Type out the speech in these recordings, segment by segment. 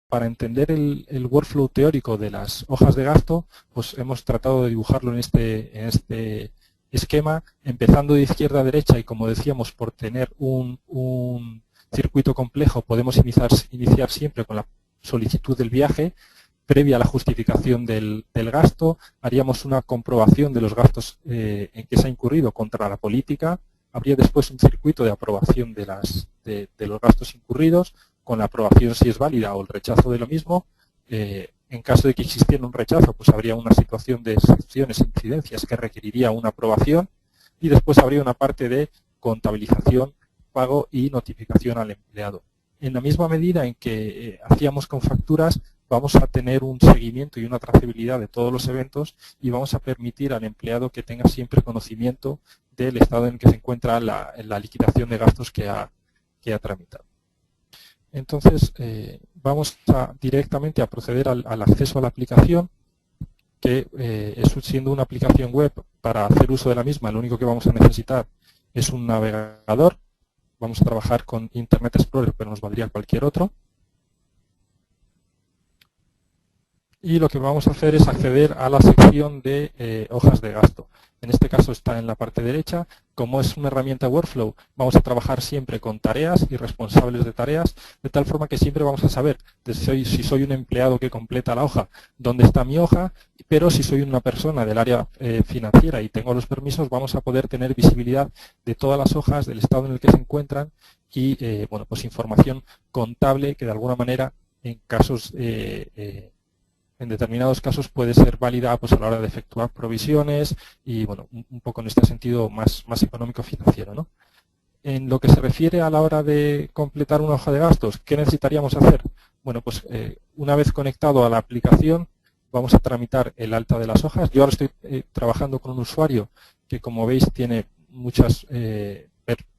para entender el workflow teórico de las hojas de gasto, pues hemos tratado de dibujarlo en este esquema, empezando de izquierda a derecha, y como decíamos, por tener un circuito complejo podemos iniciar siempre con la solicitud del viaje. Previa a la justificación del gasto, haríamos una comprobación de los gastos en que se ha incurrido contra la política. Habría después un circuito de aprobación de los gastos incurridos, con la aprobación si es válida o el rechazo de lo mismo. En caso de que existiera un rechazo, pues habría una situación de excepciones e incidencias que requeriría una aprobación, y después habría una parte de contabilización, pago y notificación al empleado. En la misma medida en que hacíamos con facturas, vamos a tener un seguimiento y una trazabilidad de todos los eventos, y vamos a permitir al empleado que tenga siempre conocimiento del estado en el que se encuentra la liquidación de gastos que ha tramitado. Entonces, vamos directamente a proceder al acceso a la aplicación, que siendo una aplicación web, para hacer uso de la misma, lo único que vamos a necesitar es un navegador. Vamos a trabajar con Internet Explorer, pero nos valdría cualquier otro. Y lo que vamos a hacer es acceder a la sección de hojas de gasto. En este caso está en la parte derecha. Como es una herramienta workflow, vamos a trabajar siempre con tareas y responsables de tareas, de tal forma que siempre vamos a saber si soy un empleado que completa la hoja, dónde está mi hoja, pero si soy una persona del área financiera y tengo los permisos, vamos a poder tener visibilidad de todas las hojas, del estado en el que se encuentran, y bueno, pues información contable que de alguna manera en determinados casos puede ser válida pues a la hora de efectuar provisiones, y bueno, un poco en este sentido más económico-financiero, ¿no? En lo que se refiere a la hora de completar una hoja de gastos, ¿qué necesitaríamos hacer? Bueno, pues una vez conectado a la aplicación, vamos a tramitar el alta de las hojas. Yo ahora estoy trabajando con un usuario que, como veis, tiene muchas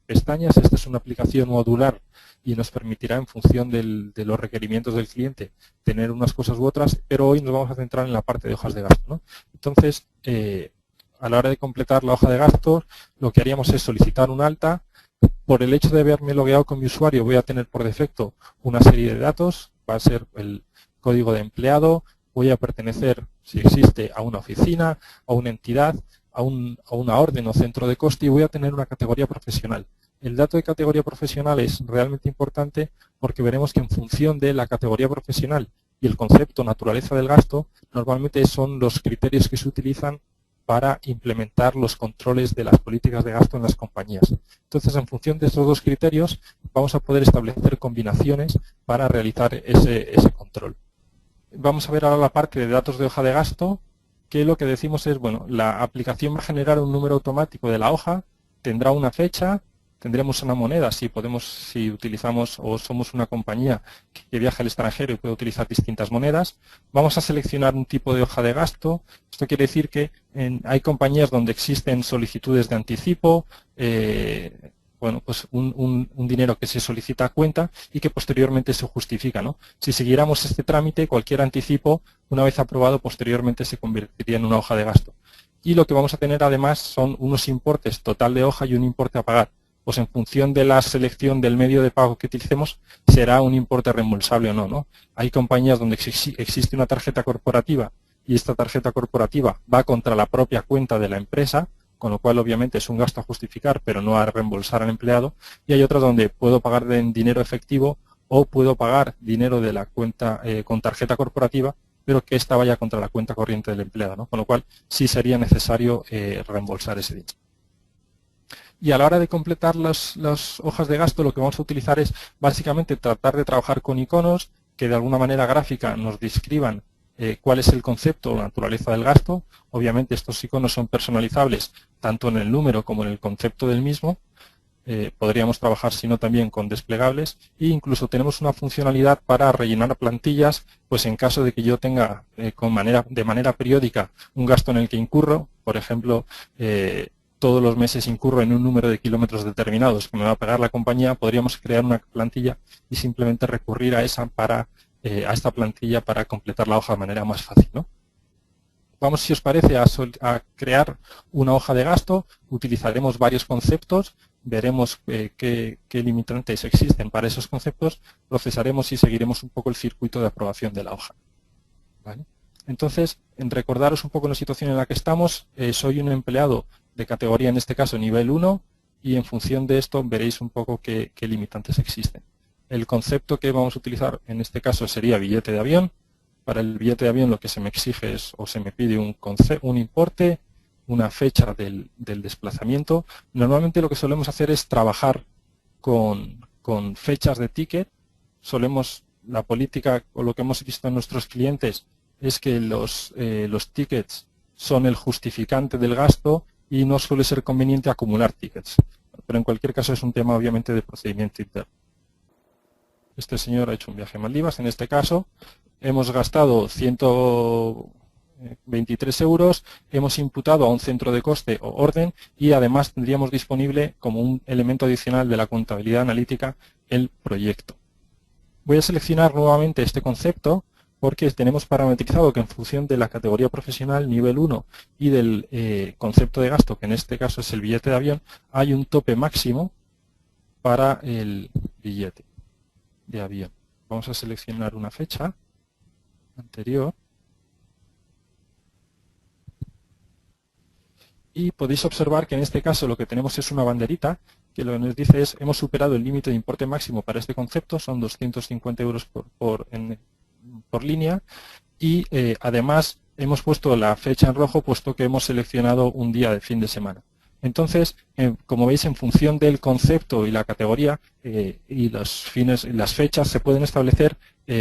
pestañas. Esta es una aplicación modular y nos permitirá, en función de los requerimientos del cliente, tener unas cosas u otras, pero hoy nos vamos a centrar en la parte de hojas de gasto, ¿no? Entonces, a la hora de completar la hoja de gastos, lo que haríamos es solicitar un alta. Por el hecho de haberme logueado con mi usuario, voy a tener por defecto una serie de datos. Va a ser el código de empleado, voy a pertenecer, si existe, a una oficina, a una entidad, a una orden o centro de coste, y voy a tener una categoría profesional. El dato de categoría profesional es realmente importante, porque veremos que en función de la categoría profesional y el concepto naturaleza del gasto, normalmente son los criterios que se utilizan para implementar los controles de las políticas de gasto en las compañías. Entonces, en función de estos dos criterios, vamos a poder establecer combinaciones para realizar ese control. Vamos a ver ahora la parte de datos de hoja de gasto, que lo que decimos es, bueno, la aplicación va a generar un número automático de la hoja, tendrá una fecha, tendremos una moneda si utilizamos o somos una compañía que viaja al extranjero y puede utilizar distintas monedas. Vamos a seleccionar un tipo de hoja de gasto. Esto quiere decir que hay compañías donde existen solicitudes de anticipo, bueno, pues un dinero que se solicita a cuenta y que posteriormente se justifica, ¿no? Si siguiéramos este trámite, cualquier anticipo, una vez aprobado, posteriormente se convertiría en una hoja de gasto. Y lo que vamos a tener además son unos importes total de hoja y un importe a pagar. Pues en función de la selección del medio de pago que utilicemos, será un importe reembolsable o no, ¿no? Hay compañías donde existe una tarjeta corporativa, y esta tarjeta corporativa va contra la propia cuenta de la empresa, con lo cual obviamente es un gasto a justificar, pero no a reembolsar al empleado. Y hay otras donde puedo pagar en dinero efectivo, o puedo pagar dinero de la cuenta con tarjeta corporativa, pero que esta vaya contra la cuenta corriente del empleado, ¿no? Con lo cual sí sería necesario reembolsar ese dinero. Y a la hora de completar las hojas de gasto, lo que vamos a utilizar es básicamente tratar de trabajar con iconos que de alguna manera gráfica nos describan cuál es el concepto o naturaleza del gasto. Obviamente estos iconos son personalizables tanto en el número como en el concepto del mismo. Podríamos trabajar, si no, también con desplegables, e incluso tenemos una funcionalidad para rellenar plantillas, pues en caso de que yo tenga de manera periódica un gasto en el que incurro, por ejemplo, todos los meses incurro en un número de kilómetros determinados que me va a pagar la compañía, podríamos crear una plantilla y simplemente recurrir a esta plantilla para completar la hoja de manera más fácil, ¿no? Vamos, si os parece, a crear una hoja de gasto. Utilizaremos varios conceptos. veremos qué limitantes existen para esos conceptos, procesaremos y seguiremos un poco el circuito de aprobación de la hoja. ¿Vale? Entonces, en recordaros un poco la situación en la que estamos, soy un empleado de categoría, en este caso nivel 1, y en función de esto veréis un poco qué limitantes existen. El concepto que vamos a utilizar en este caso sería billete de avión. Para el billete de avión lo que se me exige es, o se me pide un importe, una fecha del desplazamiento. Normalmente lo que solemos hacer es trabajar con fechas de ticket. La política o lo que hemos visto en nuestros clientes es que los tickets son el justificante del gasto y no suele ser conveniente acumular tickets. Pero en cualquier caso es un tema obviamente de procedimiento interno. Este señor ha hecho un viaje a Maldivas, en este caso hemos gastado 123 euros, hemos imputado a un centro de coste o orden y además tendríamos disponible como un elemento adicional de la contabilidad analítica el proyecto. Voy a seleccionar nuevamente este concepto porque tenemos parametrizado que en función de la categoría profesional nivel 1 y del concepto de gasto, que en este caso es el billete de avión, hay un tope máximo para el billete de avión. Vamos a seleccionar una fecha anterior y podéis observar que en este caso lo que tenemos es una banderita que lo que nos dice es hemos superado el límite de importe máximo para este concepto, son 250 euros por línea y además hemos puesto la fecha en rojo puesto que hemos seleccionado un día de fin de semana. Entonces, como veis, en función del concepto y la categoría y las fechas se pueden establecer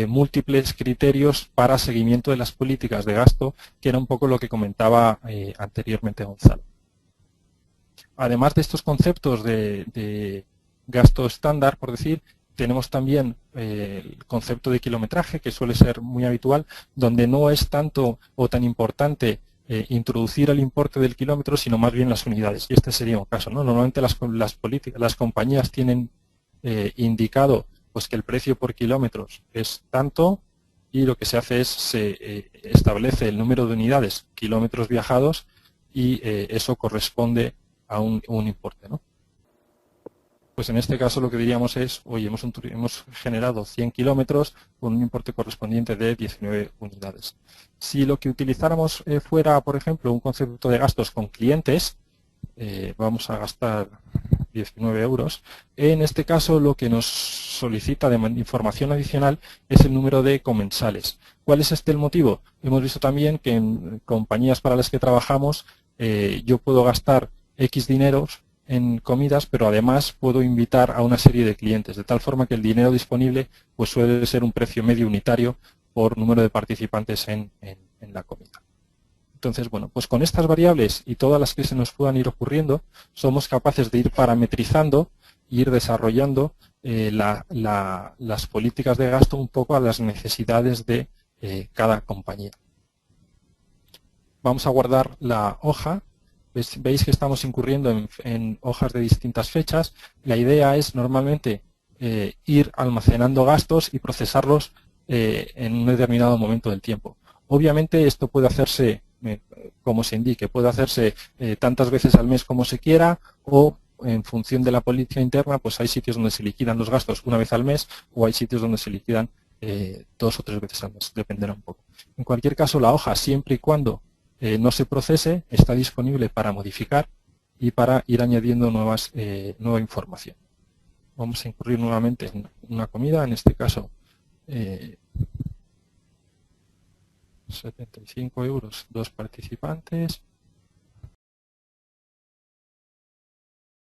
múltiples criterios para seguimiento de las políticas de gasto, que era un poco lo que comentaba anteriormente Gonzalo. Además de estos conceptos de gasto estándar, por decir, tenemos también el concepto de kilometraje, que suele ser muy habitual, donde no es tanto o tan importante introducir el importe del kilómetro, sino más bien las unidades. Y este sería un caso, ¿no? Normalmente las compañías tienen indicado pues que el precio por kilómetros es tanto y lo que se hace es se establece el número de unidades, kilómetros viajados, y eso corresponde a un importe, ¿no? Pues en este caso lo que diríamos es, oye, hemos generado 100 kilómetros con un importe correspondiente de 19 unidades. Si lo que utilizáramos fuera, por ejemplo, un concepto de gastos con clientes, vamos a gastar 19 euros. En este caso lo que nos solicita de información adicional es el número de comensales. ¿Cuál es el motivo? Hemos visto también que en compañías para las que trabajamos yo puedo gastar X dineros en comidas, pero además puedo invitar a una serie de clientes, de tal forma que el dinero disponible pues suele ser un precio medio unitario por número de participantes en la comida. Entonces, bueno, pues con estas variables y todas las que se nos puedan ir ocurriendo, somos capaces de ir parametrizando e ir desarrollando las políticas de gasto un poco a las necesidades de cada compañía. Vamos a guardar la hoja. Veis que estamos incurriendo en hojas de distintas fechas. La idea es normalmente ir almacenando gastos y procesarlos en un determinado momento del tiempo. Obviamente esto puede hacerse como se indique, puede hacerse tantas veces al mes como se quiera o en función de la política interna, pues hay sitios donde se liquidan los gastos una vez al mes o hay sitios donde se liquidan 2 o 3 veces al mes, dependerá un poco. En cualquier caso, la hoja, siempre y cuando no se procese, está disponible para modificar y para ir añadiendo nueva información. Vamos a incurrir nuevamente en una comida, en este caso 75 euros, 2 participantes.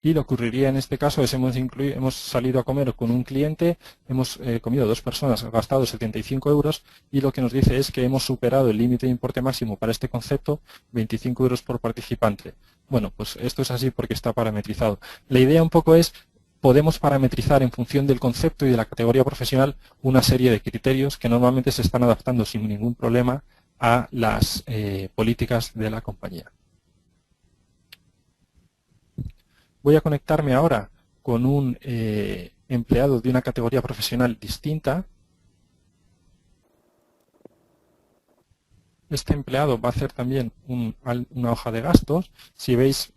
Y lo que ocurriría en este caso es hemos salido a comer con un cliente, hemos comido 2 personas, gastado 75 euros y lo que nos dice es que hemos superado el límite de importe máximo para este concepto, 25 euros por participante. Bueno, pues esto es así porque está parametrizado. La idea un poco es, podemos parametrizar en función del concepto y de la categoría profesional una serie de criterios que normalmente se están adaptando sin ningún problema a las políticas de la compañía. Voy a conectarme ahora con un empleado de una categoría profesional distinta. Este empleado va a hacer también una hoja de gastos. Si veis,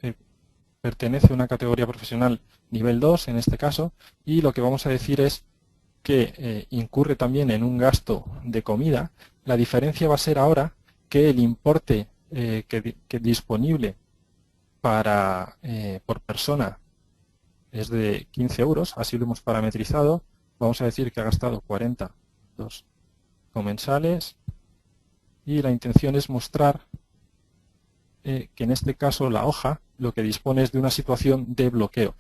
pertenece a una categoría profesional nivel 2 en este caso, y lo que vamos a decir es que incurre también en un gasto de comida. La diferencia va a ser ahora que el importe que disponible por persona es de 15 euros, así lo hemos parametrizado. Vamos a decir que ha gastado 40 comensales y la intención es mostrar que en este caso la hoja lo que dispone es de una situación de bloqueo.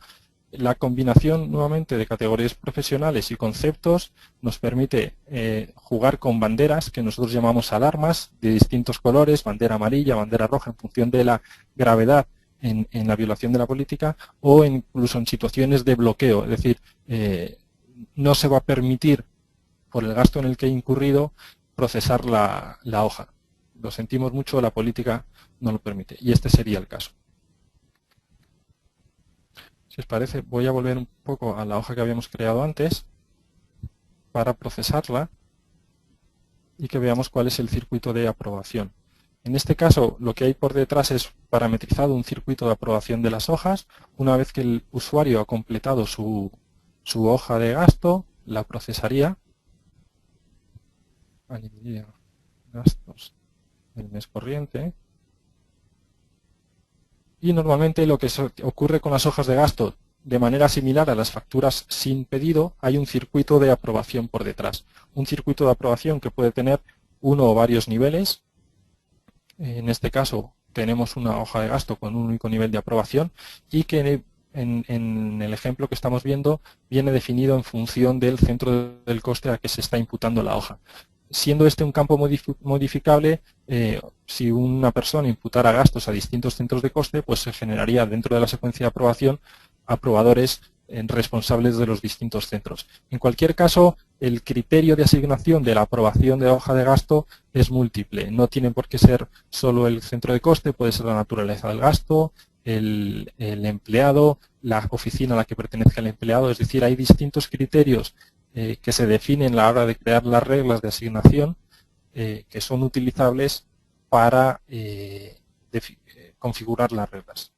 La combinación nuevamente de categorías profesionales y conceptos nos permite jugar con banderas que nosotros llamamos alarmas de distintos colores, bandera amarilla, bandera roja, en función de la gravedad en la violación de la política, o incluso en situaciones de bloqueo, es decir, no se va a permitir, por el gasto en el que he incurrido, procesar la hoja. Lo sentimos mucho, la política no lo permite, y este sería el caso. Si os parece, voy a volver un poco a la hoja que habíamos creado antes para procesarla y que veamos cuál es el circuito de aprobación. En este caso, lo que hay por detrás es parametrizado un circuito de aprobación de las hojas. Una vez que el usuario ha completado su hoja de gasto, la procesaría. Añadiría gastos del mes corriente. Y normalmente lo que ocurre con las hojas de gasto, de manera similar a las facturas sin pedido, hay un circuito de aprobación por detrás. Un circuito de aprobación que puede tener uno o varios niveles. En este caso tenemos una hoja de gasto con un único nivel de aprobación y que en el ejemplo que estamos viendo viene definido en función del centro del coste a que se está imputando la hoja. Siendo este un campo modificable, si una persona imputara gastos a distintos centros de coste, pues se generaría dentro de la secuencia de aprobación aprobadores responsables de los distintos centros. En cualquier caso, el criterio de asignación de la aprobación de la hoja de gasto es múltiple. No tiene por qué ser solo el centro de coste, puede ser la naturaleza del gasto, el empleado, la oficina a la que pertenezca el empleado. Es decir, hay distintos criterios que se definen a la hora de crear las reglas de asignación que son utilizables para configurar las reglas.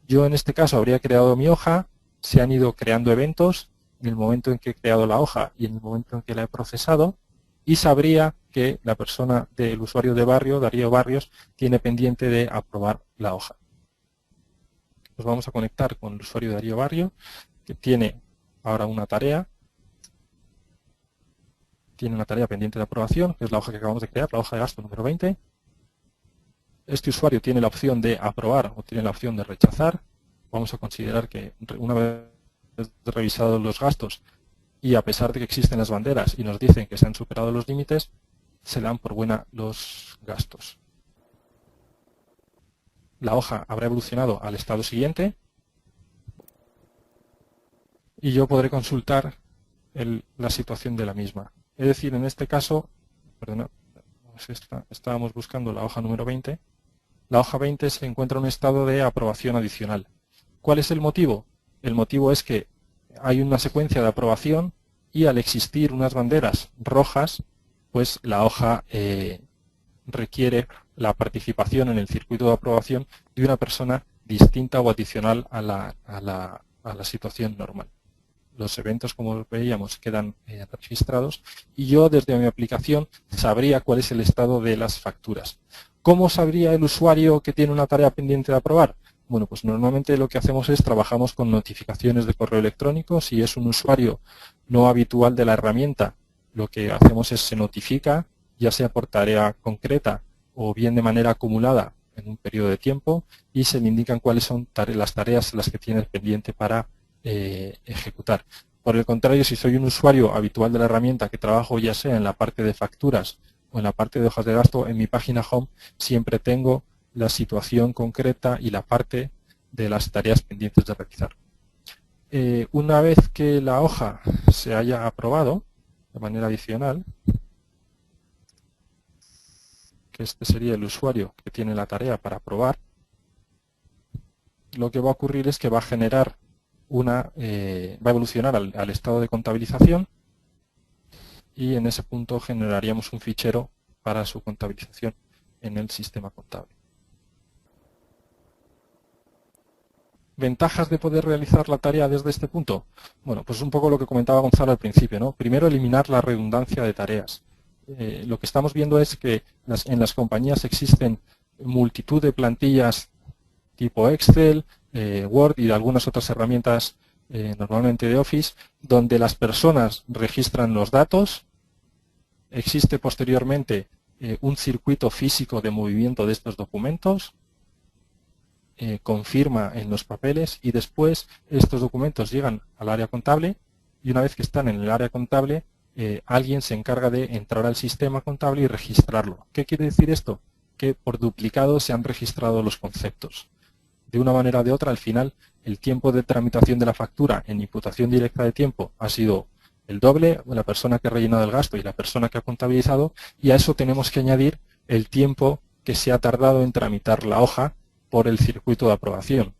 Yo en este caso habría creado mi hoja, se han ido creando eventos en el momento en que he creado la hoja y en el momento en que la he procesado, y sabría que la persona del usuario de Barrio, Darío Barrios, tiene pendiente de aprobar la hoja. Nos vamos a conectar con el usuario Darío Barrio, que tiene ahora una tarea. Tiene una tarea pendiente de aprobación, que es la hoja que acabamos de crear, la hoja de gasto número 20. Este usuario tiene la opción de aprobar o tiene la opción de rechazar. Vamos a considerar que una vez revisados los gastos y a pesar de que existen las banderas y nos dicen que se han superado los límites, se dan por buena los gastos. La hoja habrá evolucionado al estado siguiente y yo podré consultar la situación de la misma. Es decir, en este caso, perdona, estábamos buscando la hoja número 20. La hoja 20 se encuentra en un estado de aprobación adicional. ¿Cuál es el motivo? El motivo es que hay una secuencia de aprobación y al existir unas banderas rojas, pues la hoja requiere la participación en el circuito de aprobación de una persona distinta o adicional a la situación normal. Los eventos, como veíamos, quedan registrados y yo desde mi aplicación sabría cuál es el estado de las facturas. ¿Cómo sabría el usuario que tiene una tarea pendiente de aprobar? Bueno, pues normalmente lo que hacemos es trabajamos con notificaciones de correo electrónico. Si es un usuario no habitual de la herramienta, lo que hacemos es se notifica, ya sea por tarea concreta o bien de manera acumulada en un periodo de tiempo, y se le indican cuáles son las tareas en las que tiene pendiente para ejecutar. Por el contrario, si soy un usuario habitual de la herramienta que trabajo ya sea en la parte de facturas o en la parte de hojas de gasto, en mi página home siempre tengo la situación concreta y la parte de las tareas pendientes de realizar. Una vez que la hoja se haya aprobado de manera adicional, que este sería el usuario que tiene la tarea para aprobar, lo que va a ocurrir es que va a generar va a evolucionar al estado de contabilización y en ese punto generaríamos un fichero para su contabilización en el sistema contable. ¿Ventajas de poder realizar la tarea desde este punto? Bueno, pues un poco lo que comentaba Gonzalo al principio, ¿no? Primero, eliminar la redundancia de tareas. Lo que estamos viendo es que en las compañías existen multitud de plantillas tipo Excel, Word y de algunas otras herramientas normalmente de Office, donde las personas registran los datos. Existe posteriormente un circuito físico de movimiento de estos documentos, confirma en los papeles y después estos documentos llegan al área contable y una vez que están en el área contable alguien se encarga de entrar al sistema contable y registrarlo. ¿Qué quiere decir esto? Que por duplicado se han registrado los conceptos. De una manera o de otra, al final, el tiempo de tramitación de la factura en imputación directa de tiempo ha sido el doble, la persona que ha rellenado el gasto y la persona que ha contabilizado, y a eso tenemos que añadir el tiempo que se ha tardado en tramitar la hoja por el circuito de aprobación.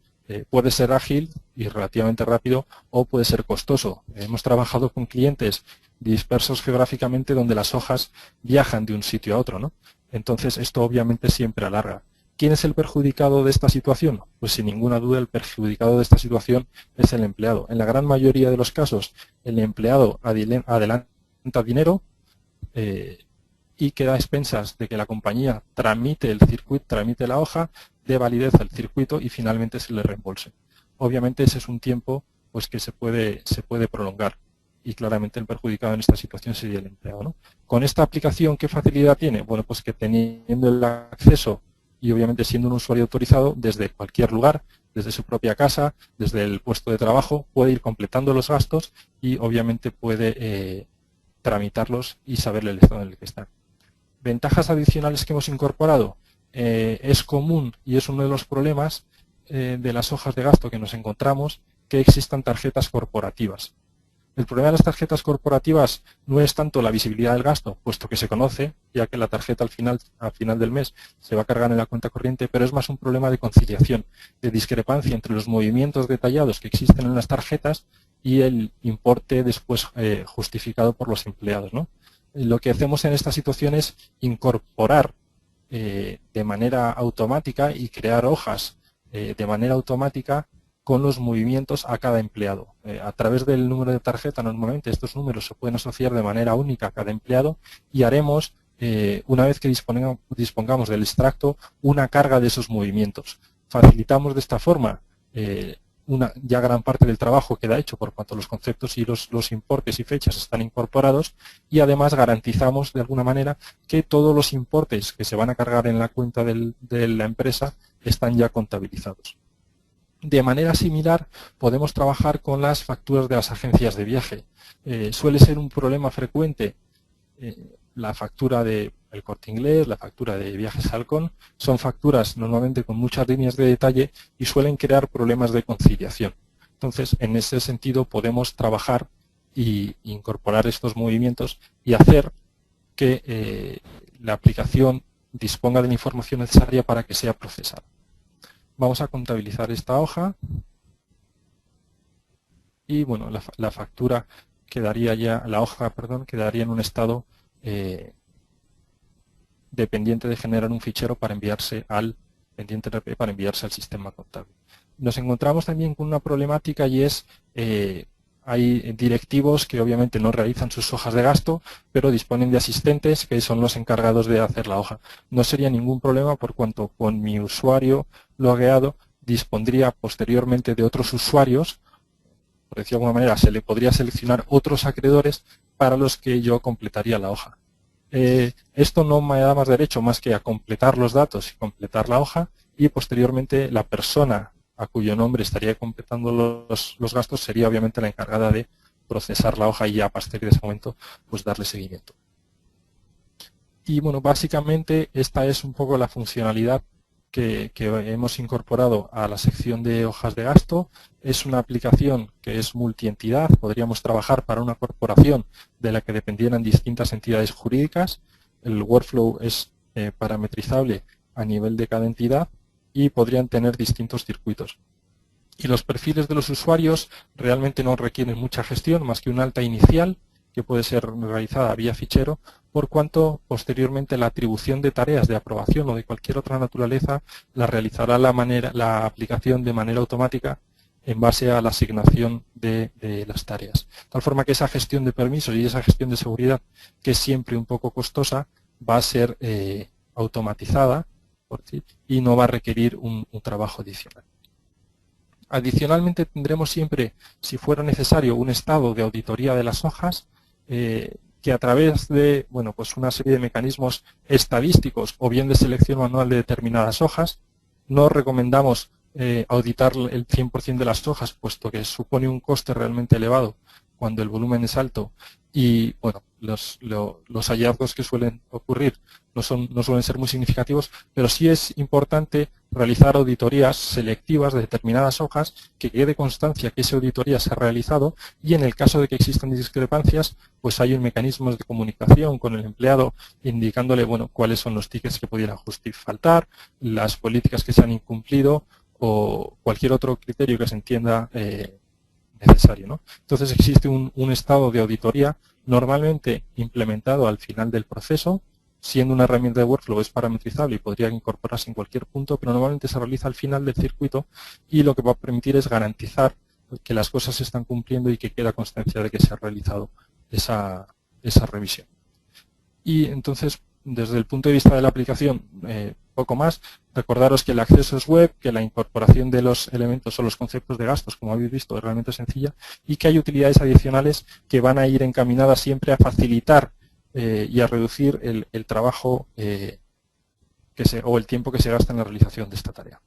Puede ser ágil y relativamente rápido o puede ser costoso. Hemos trabajado con clientes dispersos geográficamente donde las hojas viajan de un sitio a otro, ¿no? Entonces esto obviamente siempre alarga. ¿Quién es el perjudicado de esta situación? Pues sin ninguna duda el perjudicado de esta situación es el empleado. En la gran mayoría de los casos el empleado adelanta dinero y queda a expensas de que la compañía tramite el circuito, tramite la hoja, dé validez al circuito y finalmente se le reembolse. Obviamente ese es un tiempo pues que se puede prolongar y claramente el perjudicado en esta situación sería el empleado, ¿no? Con esta aplicación, ¿qué facilidad tiene? Bueno, pues que teniendo el acceso y obviamente siendo un usuario autorizado desde cualquier lugar, desde su propia casa, desde el puesto de trabajo, puede ir completando los gastos y obviamente puede tramitarlos y saber el estado en el que están. Ventajas adicionales que hemos incorporado. Es común y es uno de los problemas de las hojas de gasto que nos encontramos que existan tarjetas corporativas. El problema de las tarjetas corporativas no es tanto la visibilidad del gasto, puesto que se conoce, ya que la tarjeta al final del mes se va a cargar en la cuenta corriente, pero es más un problema de conciliación, de discrepancia entre los movimientos detallados que existen en las tarjetas y el importe después justificado por los empleados, ¿no? Lo que hacemos en esta situación es incorporar de manera automática y crear hojas de manera automática con los movimientos a cada empleado. A través del número de tarjeta, normalmente estos números se pueden asociar de manera única a cada empleado y haremos, una vez que dispongamos del extracto, una carga de esos movimientos. Facilitamos de esta forma ya gran parte del trabajo queda hecho por cuanto los conceptos y los importes y fechas están incorporados y además garantizamos de alguna manera que todos los importes que se van a cargar en la cuenta de la empresa están ya contabilizados. De manera similar podemos trabajar con las facturas de las agencias de viaje. Suele ser un problema frecuente la factura de El Corte Inglés, la factura de Viajes Halcón, son facturas normalmente con muchas líneas de detalle y suelen crear problemas de conciliación. Entonces, en ese sentido podemos trabajar e incorporar estos movimientos y hacer que la aplicación disponga de la información necesaria para que sea procesada. Vamos a contabilizar esta hoja y bueno, la factura quedaría ya, la hoja, perdón, quedaría en un estado dependiente de generar un fichero para enviarse al pendiente RP para enviarse al sistema contable. Nos encontramos también con una problemática y es hay directivos que obviamente no realizan sus hojas de gasto, pero disponen de asistentes que son los encargados de hacer la hoja. No sería ningún problema por cuanto con mi usuario logueado dispondría posteriormente de otros usuarios, por decirlo de alguna manera, se le podría seleccionar otros acreedores para los que yo completaría la hoja. Esto no me da más derecho más que a completar los datos y completar la hoja y posteriormente la persona a cuyo nombre estaría completando los gastos sería obviamente la encargada de procesar la hoja y ya a partir de ese momento pues darle seguimiento. Y bueno, básicamente esta es un poco la funcionalidad que hemos incorporado a la sección de hojas de gasto. Es una aplicación que es multientidad, podríamos trabajar para una corporación de la que dependieran distintas entidades jurídicas. El workflow es parametrizable a nivel de cada entidad y podrían tener distintos circuitos. Y los perfiles de los usuarios realmente no requieren mucha gestión, más que una alta inicial que puede ser realizada vía fichero, por cuanto posteriormente la atribución de tareas de aprobación o de cualquier otra naturaleza la realizará la aplicación de manera automática en base a la asignación de las tareas. De tal forma que esa gestión de permisos y esa gestión de seguridad, que es siempre un poco costosa, va a ser automatizada y no va a requerir un trabajo adicional. Adicionalmente tendremos siempre, si fuera necesario, un estado de auditoría de las hojas que a través de pues una serie de mecanismos estadísticos o bien de selección manual de determinadas hojas. No recomendamos auditar el 100% de las hojas, puesto que supone un coste realmente elevado cuando el volumen es alto y los hallazgos que suelen ocurrir no suelen ser muy significativos, pero sí es importante realizar auditorías selectivas de determinadas hojas, que quede constancia que esa auditoría se ha realizado y en el caso de que existan discrepancias, pues hay un mecanismo de comunicación con el empleado indicándole cuáles son los tickets que pudieran faltar, las políticas que se han incumplido o cualquier otro criterio que se entienda necesario, ¿no? Entonces existe un estado de auditoría normalmente implementado al final del proceso. Siendo una herramienta de workflow es parametrizable y podría incorporarse en cualquier punto, pero normalmente se realiza al final del circuito y lo que va a permitir es garantizar que las cosas se están cumpliendo y que queda constancia de que se ha realizado esa revisión. Y entonces, desde el punto de vista de la aplicación, poco más. Recordaros que el acceso es web, que la incorporación de los elementos o los conceptos de gastos, como habéis visto, es realmente sencilla y que hay utilidades adicionales que van a ir encaminadas siempre a facilitar y a reducir el trabajo o el tiempo que se gasta en la realización de esta tarea.